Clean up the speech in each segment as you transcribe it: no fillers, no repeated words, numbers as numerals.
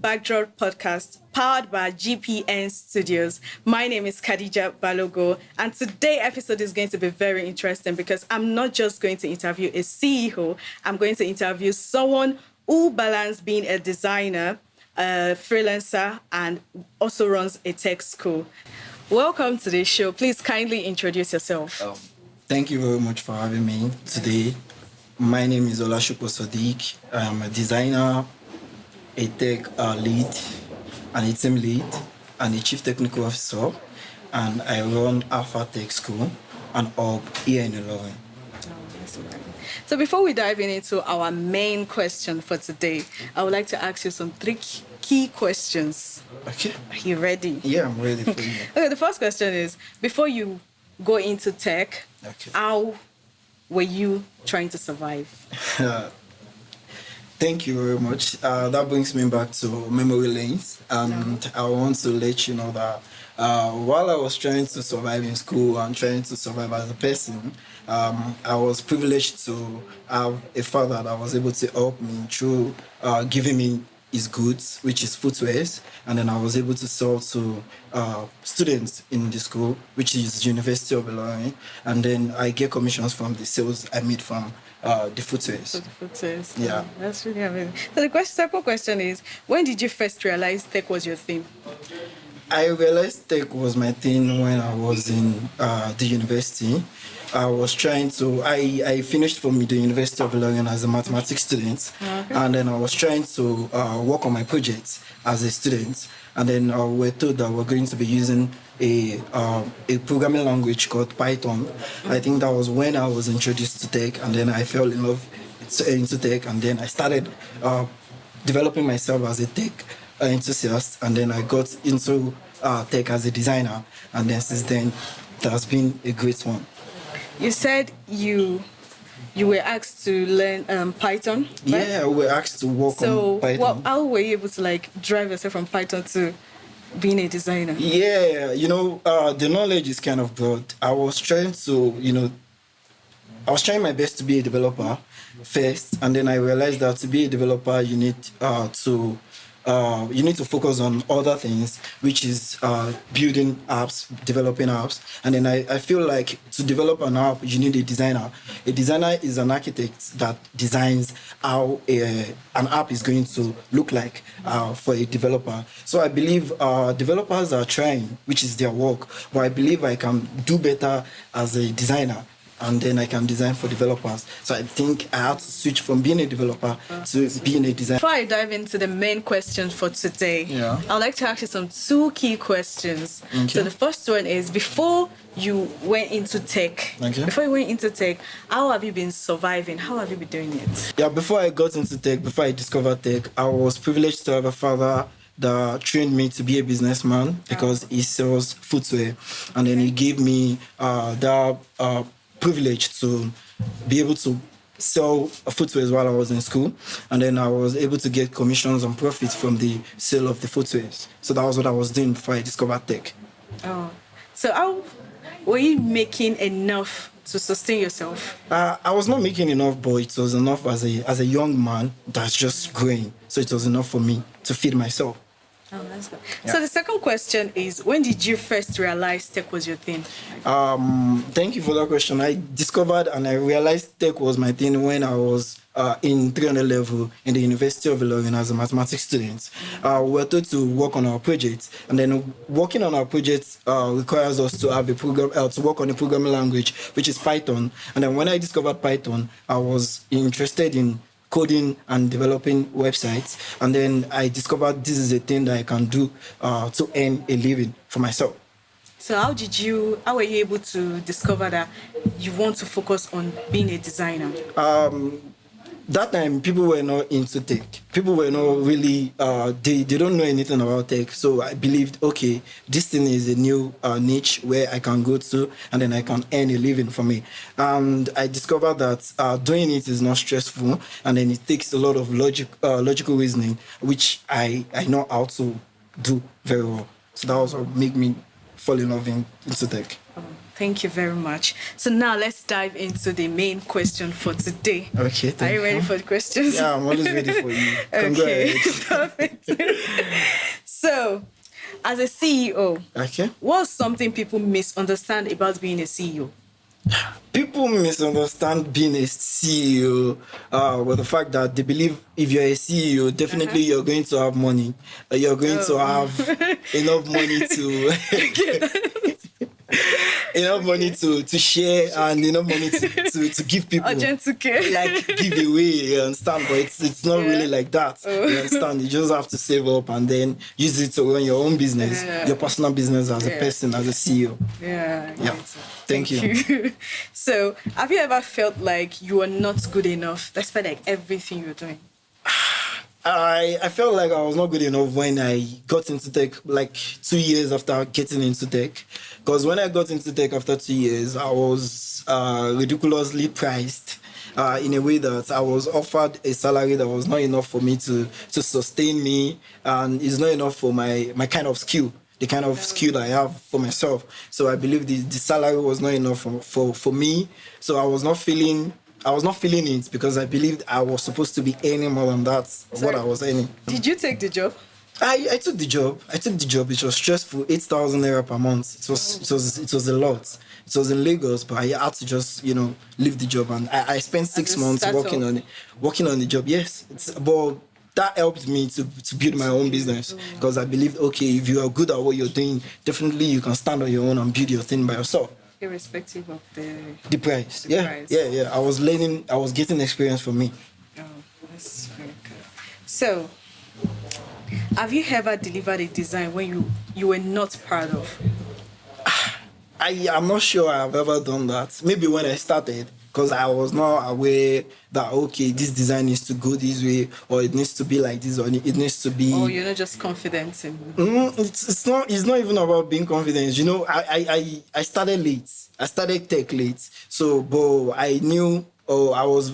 Backdrop podcast powered by GPN Studios. My name is Khadija Balogo, and today's episode is going to be very interesting because I'm not just going to interview a CEO, I'm going to interview someone who balances being a designer, a freelancer, and also runs a tech school. Welcome to the show. Please kindly introduce yourself. Thank you very much for having me today. My name is Olashupo Sadiq. I'm a designer, a tech lead, and a team lead, and a chief technical officer. And I run APLHA Tech School and Hub here in Ilorin. So before we dive into our main question for today, I would like to ask you some three key questions. Okay. Are you ready? Yeah, I'm ready for you. Okay, the first question is, before you go into tech, how were you trying to survive? Thank you very much. That brings me back to memory lanes, and I want to let you know that while I was trying to survive in school and trying to survive as a person, I was privileged to have a father that was able to help me through giving me his goods, which is footwears, and then I was able to sell to students in the school, which is University of Ilorin, and then I get commissions from the sales I made from the footwears. The footwears. Yeah. That's really amazing. So the second question is, when did you first realize tech was your thing? I realized tech was my thing when I was in the university. I finished from the University of Ilorin as a mathematics student, and then I was trying to work on my project as a student, and then we're told that we're going to be using a programming language called Python. I think that was when I was introduced to tech, and then I fell in love into tech, and then I started developing myself as a tech enthusiast, and then I got into tech as a designer, and then since then it has been a great one. You said you were asked to learn Python, right? Yeah, we were asked to work on Python. How were you able to drive yourself from Python to being a designer? Yeah, the knowledge is kind of broad. I was trying my best to be a developer first, and then I realized that to be a developer, you need to focus on other things, which is building apps, developing apps. And then I feel like to develop an app, you need a designer. A designer is an architect that designs how an app is going to look like for a developer. So I believe developers are trying, which is their work, but I believe I can do better as a designer, and then I can design for developers. So I think I had to switch from being a developer to being a designer. Before I dive into the main question for today, I'd like to ask you two key questions. Okay. So the first one is, before you went into tech, how have you been surviving? How have you been doing it? Yeah, before I got into tech, before I discovered tech, I was privileged to have a father that trained me to be a businessman because he sells footwear. And then he gave me that privilege to be able to sell footwear while I was in school, and then I was able to get commissions and profits from the sale of the footwear. So that was what I was doing before I discovered tech. So how were you making enough to sustain yourself? I was not making enough, but it was enough as a young man that's just growing. So it was enough for me to feed myself. Oh, that's good. Yeah. So the second question is, when did you first realize tech was your thing? Thank you for that question. I discovered and I realized tech was my thing when I was in 300 level in the University of Ilorin as a mathematics student. We were told to work on our project, and then working on our project requires us to have a program to work on a programming language, which is Python. And then when I discovered Python, I was interested in coding and developing websites, and then I discovered this is a thing that I can do to earn a living for myself. So how were you able to discover that you want to focus on being a designer? That time, people were not into tech. People were not really, they don't know anything about tech. So I believed, okay, this thing is a new niche where I can go to, and then I can earn a living for me. And I discovered that doing it is not stressful, and then it takes a lot of logical reasoning, which I know how to do very well. So that was what made me fall in love into tech. Thank you very much. So now let's dive into the main question for today. Okay, Are you ready for the questions? Yeah, I'm always ready for you. Okay, perfect. So, as a CEO, Okay. what's something people misunderstand about being a CEO? People misunderstand being a CEO with the fact that they believe if you're a CEO, definitely you're going to have money. You're going to have enough money to enough money to share and enough money to give people. Urgent to care. Like give away, you understand? But it's not really like that. You understand? You just have to save up and then use it to run your own business, your personal business as a person, as a CEO. Yeah. Thank you. So, have you ever felt like you are not good enough despite like everything you're doing? I felt like I was not good enough when I got into tech, like 2 years after getting into tech. Because when I got into tech after 2 years, I was ridiculously priced in a way that I was offered a salary that was not enough for me to sustain me, and it's not enough for my kind of skill, the kind of skill that I have for myself. So I believe the salary was not enough for me. So I was not feeling it because I believed I was supposed to be earning more than that, what I was earning. Did you take the job? I took the job. It was stressful. 8,000 naira per month. It was a lot. It was in Lagos, but I had to just leave the job, and I spent 6 months working on the job. Yes, but that helped me to build my own business because I believed, okay, if you are good at what you're doing, definitely you can stand on your own and build your thing by yourself. Irrespective of the price. Price. Yeah. I was getting experience from me. Oh, that's very good. So, have you ever delivered a design when you were not proud of? I'm not sure I've ever done that. Maybe when I started, because I was not aware that, okay, this design needs to go this way, or it needs to be like this, or it needs to be... Oh, you're not just confident in... It's not even about being confident. I started late. I started tech late. So, but I knew... I was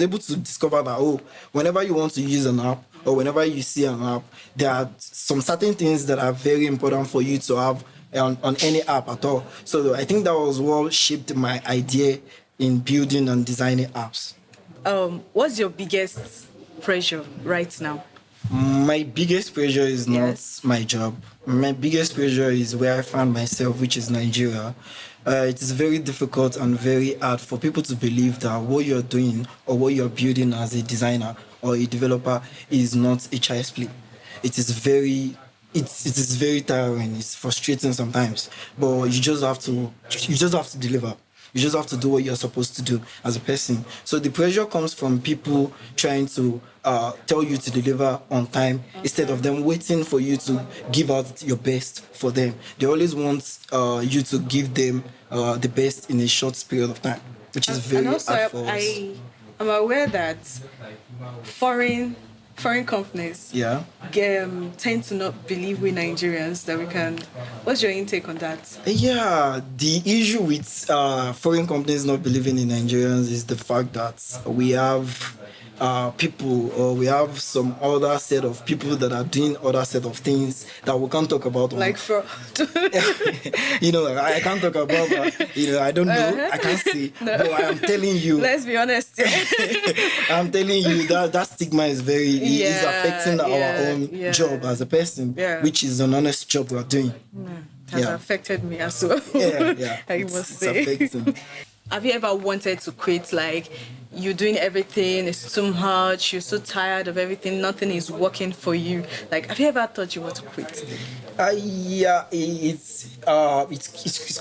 able to discover that, whenever you want to use an app, or whenever you see an app, there are some certain things that are very important for you to have on any app at all. So I think that was what shaped my idea in building and designing apps. What's your biggest pressure right now? My biggest pressure is not my job. My biggest pressure is where I found myself, which is Nigeria. It is very difficult and very hard for people to believe that what you're doing or what you're building as a designer or a developer is not a child's play. It is very tiring. It's frustrating sometimes, but you just have to deliver. You just have to do what you're supposed to do as a person. So the pressure comes from people trying to tell you to deliver on time instead of them waiting for you to give out your best for them. They always want you to give them the best in a short period of time, which is very hard for us. I'm aware that foreign companies tend to not believe we Nigerians that we can. What's your intake on that? Yeah, the issue with foreign companies not believing in Nigerians is the fact that we have people, or we have some other set of people that are doing other set of things that we can't talk about. Like fraud. I can't talk about that. I don't know. I can't say. No. But I am telling you. Let's be honest. I'm telling you that stigma is is affecting our own job as a person, which is an honest job we're doing. It has affected me as well. Yeah. I must say. Affecting. Have you ever wanted to quit? Like, you're doing everything, it's too much, you're so tired of everything, nothing is working for you. Like, have you ever thought you want to quit? It's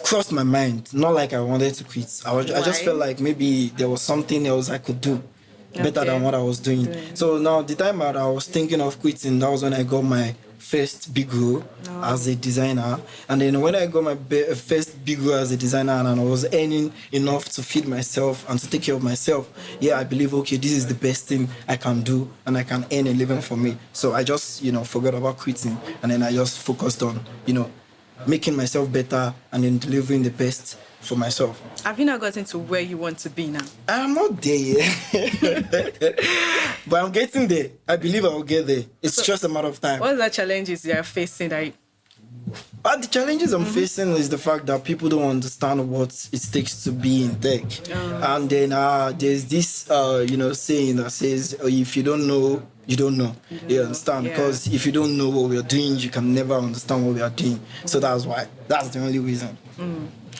crossed my mind. Not like I wanted to quit. I just felt like maybe there was something else I could do better than what I was doing. So now the time I was thinking of quitting, that was when I got my first big role as a designer. And then when I got my first big role as a designer and I was earning enough to feed myself and to take care of myself, I believe, okay, this is the best thing I can do and I can earn a living for me. So I just, forgot about quitting, and then I just focused on, making myself better and then delivering the best for myself. Have you not gotten to where you want to be now? I'm not there yet. But I'm getting there. I believe I will get there. It's just a matter of time. What are the challenges you are facing But the challenges I'm facing is the fact that people don't understand what it takes to be in tech. And then there's this, saying that says, if you don't know, you don't know. You understand? Yeah. Because if you don't know what we are doing, you can never understand what we are doing. So that's why. That's the only reason.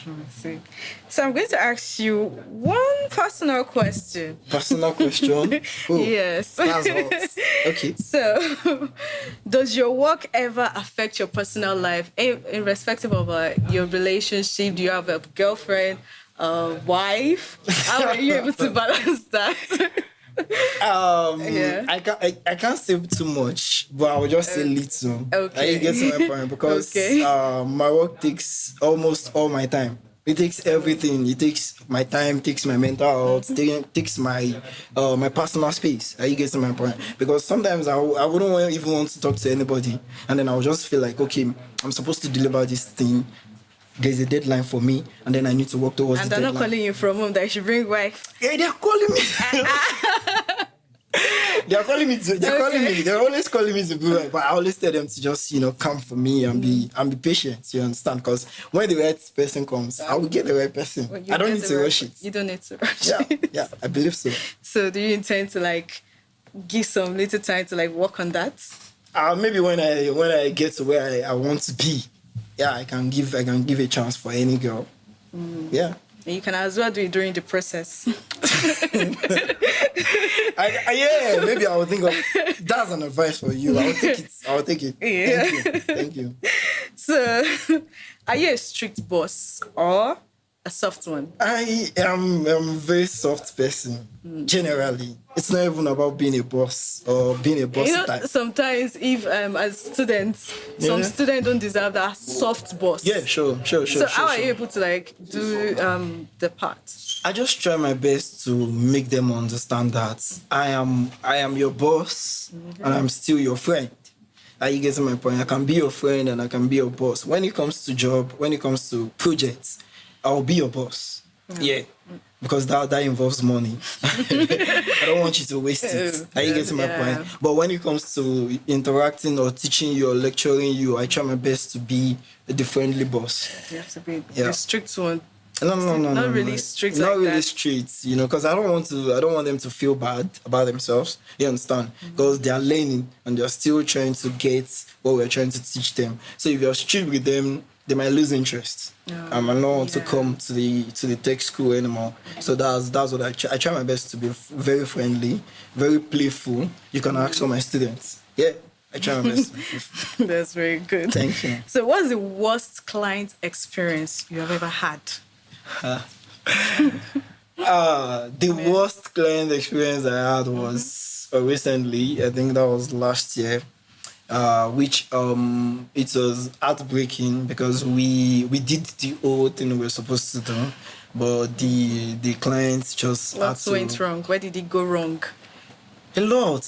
I see. So I'm going to ask you one personal question. Personal question? Oh, Yes. That's hot. Okay. So, does your work ever affect your personal life, irrespective of your relationship? Do you have a girlfriend, a wife? How are you able to balance that? Yeah. I can't say too much, but I will just say little. Okay. You get to my point because Okay. my work takes almost all my time. It takes everything. It takes my time, takes my mental health, takes my my personal space. You get to my point? Because sometimes I wouldn't even want to talk to anybody, and then I'll just feel like, okay, I'm supposed to deliver this thing. There's a deadline for me, and then I need to work towards And the they're deadline. not calling you from home that you should bring wife. Yeah, they're calling me. They're calling me. They're always calling me to be right. But I always tell them to just come for me and be patient. You understand? Because when the right person comes, I will get the right person. I don't need to rush it. You don't need to rush Yeah, it. yeah, I believe so. So do you intend to give some little time to work on that? Maybe when I get to where I want to be, yeah, I can give a chance for any girl. Yeah. And you can as well do it during the process. Maybe I will think of that's an advice for you. I'll take it. Yeah. Thank you. So, are you a strict boss or a soft one? I am a very soft person. Generally, it's not even about being a boss or being a boss type. Sometimes if as students, some students don't deserve that soft boss. Yeah, sure. So how are you able to do the part? I just try my best to make them understand that I am your boss and I'm still your friend. You get to my point? I can be your friend and I can be your boss. When it comes to job, when it comes to projects, I'll be your boss. Yeah. Because that involves money. I don't want you to waste it. You get to my point? But when it comes to interacting or teaching you or lecturing you, I try my best to be the friendly boss. You have to be the strict one. No. Not really strict. Not like really that. strict, because I don't want them to feel bad about themselves. You understand? Because they are learning and they're still trying to get what we're trying to teach them. So if you're strict with them, they might lose interest. I might not want to come to the tech school anymore. So that's what I try my best to be very friendly, very playful. You can ask all my students. Yeah, I try my best. That's very good. Thank you. So what's the worst client experience you have ever had? The worst client experience I had was recently. I think that was last year. Which it was heartbreaking because we did the whole thing we were supposed to do, but the clients just What went wrong? Where did it go wrong? A lot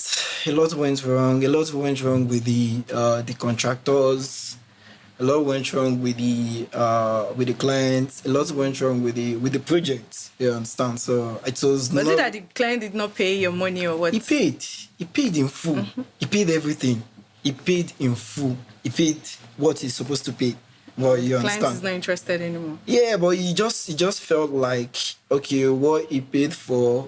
went wrong. A lot went wrong with the contractors. A lot went wrong with the clients. A lot went wrong with the project. You understand? So it was. Was it that the client did not pay your money or what? He paid. He paid in full. He paid everything. He paid in full. He paid what he's supposed to pay. Well, you understand? Client is not interested anymore. Yeah, but he just felt like, okay, what he paid for,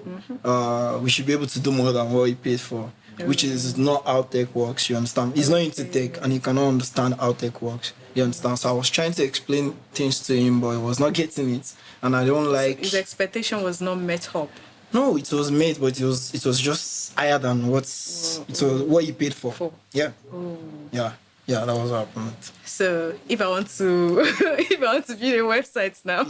we should be able to do more than what he paid for, which is not how tech works. You understand? He's not into tech, and he cannot understand how tech works. You understand? So I was trying to explain things to him, but he was not getting it, and I don't like. His expectation was not met up. No, it was made, but it was just higher than what he paid for. Yeah. Yeah, that was what happened. So if I want to build a website now,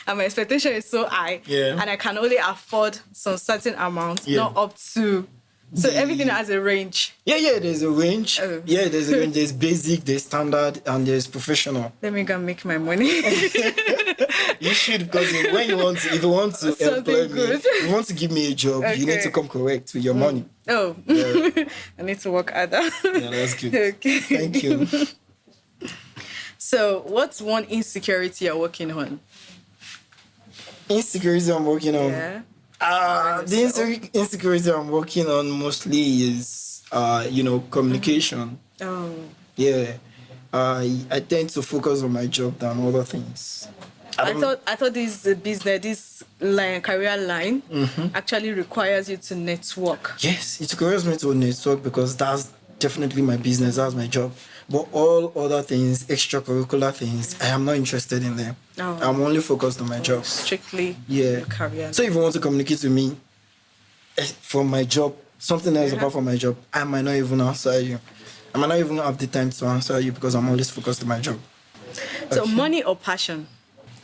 and my expectation is so high, and I can only afford some certain amount, not up to. So everything has a range. Yeah, there's a range. Yeah, there's a range. There's basic, there's standard, and there's professional. Let me go and make my money. You should, because if you want to employ me, if you want to give me a job, you need to come correct with your money. Oh, I need to work harder. Yeah, that's good. Okay. Thank you. So, what's one insecurity you're working on? Insecurity I'm working on? Yeah. The insecurity I'm working on mostly is, communication. Oh. Yeah. I tend to focus on my job than other things. I thought this business, this line, career line, actually requires you to network. Yes, it requires me to network because that's definitely my business, that's my job. But all other things, extracurricular things, I am not interested in them. Oh. I'm only focused on my job. Strictly Yeah. your career. So if you want to communicate with me from my job, something else apart from my job, I might not even answer you. I might not even have the time to answer you because I'm always focused on my job. So Okay. money or passion?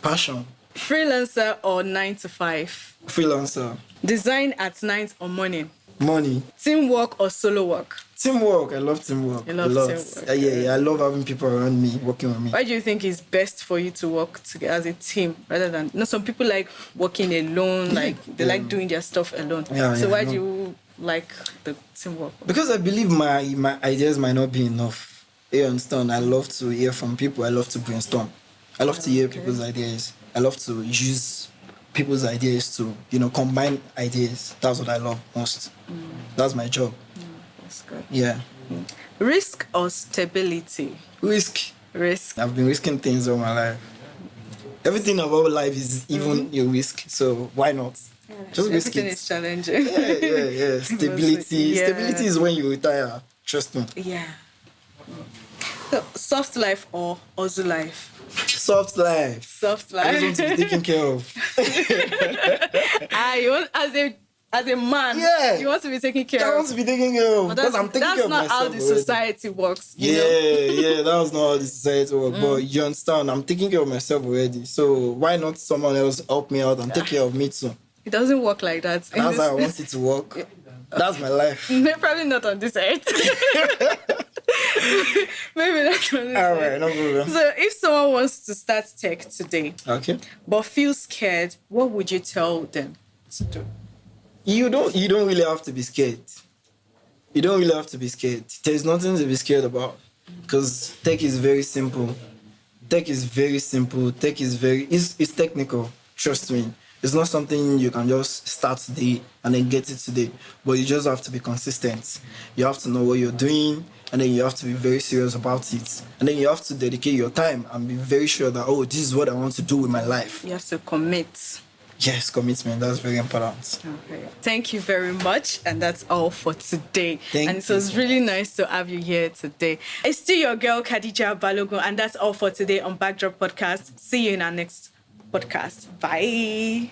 Passion. Freelancer or 9 to 5? Freelancer. Design at night or morning? Money. Teamwork or solo work? Teamwork. I love teamwork. You love a lot. teamwork. Yeah. I love having people around me, working with me. Why do you think it's best for you to work together as a team rather than, some people like working alone, like they like doing their stuff alone. So why do you like the teamwork? Because I believe my ideas might not be enough. You understand? I love to hear from people. I love to brainstorm. I love to hear people's ideas. I love to use people's ideas to, combine ideas. That's what I love most. That's my job. That's good. Yeah. Risk or stability? Risk. Risk. I've been risking things all my life. Everything about life is even a risk. So why not? Just risk Everything it. is challenging. Yeah. Stability. Yeah. Stability is when you retire. Trust me. Yeah. So, soft life or Ozu life? Soft life. Soft I life. just want to be taken care of. You want, as a man, Yeah. you want to be taken care I of. want to be taken care of But because I'm taking care that's of not myself how the already. society works. You know? Yeah, that's not how the society works. But you understand, I'm taking care of myself already. So why not someone else help me out and take care of me too? It doesn't work like that. That's how I want it to work. That's my life. Probably not on this earth. Maybe not on this All earth. right, no problem. So if someone wants to start tech today, Okay. but feels scared, what would you tell them to do? You don't really have to be scared. You don't really have to be scared. There's nothing to be scared about because tech is very simple. Tech is very simple. Tech is it's technical. Trust me. It's not something you can just start today and then get it today. But you just have to be consistent. You have to know what you're doing, and then you have to be very serious about it. And then you have to dedicate your time and be very sure that, this is what I want to do with my life. You have to commit. Yes, commitment. That's very important. Okay. Thank you very much. And that's all for today. Thank and it was really nice to have you here today. It's still your girl, Khadija Balogun. And that's all for today on Backdrop Podcast. See you in our next podcast. Bye.